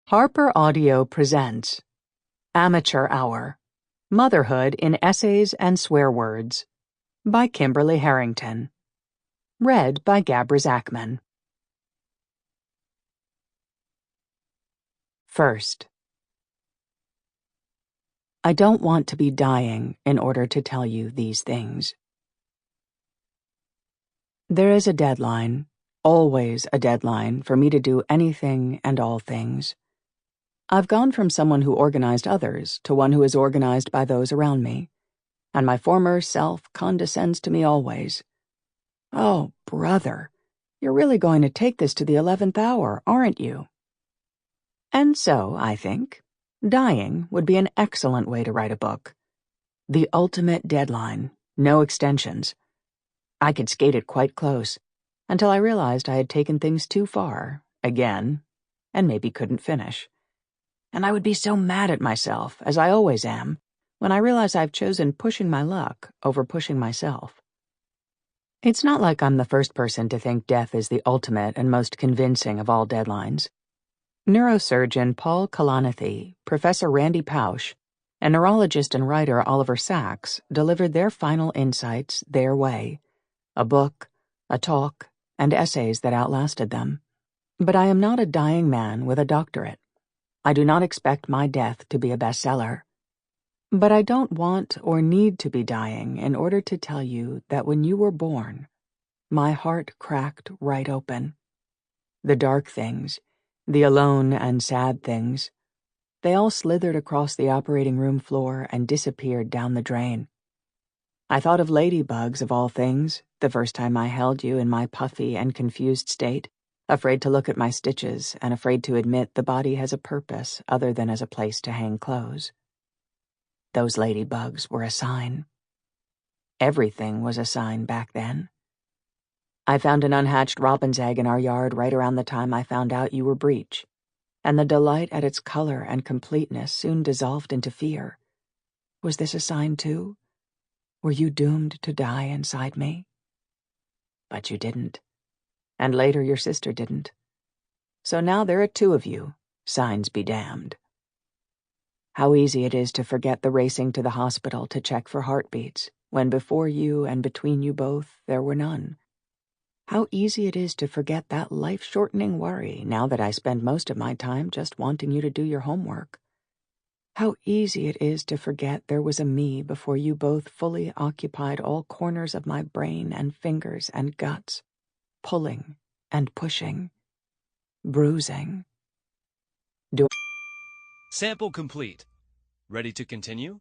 Harper Audio presents Amateur Hour, Motherhood in Essays and Swear Words by Kimberly Harrington. Read by Gabra Zachman. First, I don't want to be dying in order to tell you these things. There is a deadline, always a deadline, for me to do anything and all things. I've gone from someone who organized others to one who is organized by those around me, and my former self condescends to me always. Oh, brother, you're really going to take this to the 11th hour, aren't you? And so, I think, dying would be an excellent way to write a book. The ultimate deadline, no extensions. I could skate it quite close, until I realized I had taken things too far, again, and maybe couldn't finish. And I would be so mad at myself, as I always am, when I realize I've chosen pushing my luck over pushing myself. It's not like I'm the first person to think death is the ultimate and most convincing of all deadlines. Neurosurgeon Paul Kalanithi, Professor Randy Pausch, and neurologist and writer Oliver Sacks delivered their final insights their way, a book, a talk, and essays that outlasted them. But I am not a dying man with a doctorate. I do not expect my death to be a bestseller. But I don't want or need to be dying in order to tell you that when you were born, my heart cracked right open. The dark things, the alone and sad things, they all slithered across the operating room floor and disappeared down the drain. I thought of ladybugs of all things, the first time I held you in my puffy and confused state, afraid to look at my stitches and afraid to admit the body has a purpose other than as a place to hang clothes. Those ladybugs were a sign. Everything was a sign back then. I found an unhatched robin's egg in our yard right around the time I found out you were breech, and the delight at its color and completeness soon dissolved into fear. Was this a sign too? Were you doomed to die inside me? But you didn't. And later your sister didn't. So now there are two of you, signs be damned. How easy it is to forget the racing to the hospital to check for heartbeats, when before you and between you both there were none. How easy it is to forget that life-shortening worry now that I spend most of my time just wanting you to do your homework. How easy it is to forget there was a me before you both fully occupied all corners of my brain and fingers and guts, pulling and pushing, bruising. Sample complete. Ready to continue?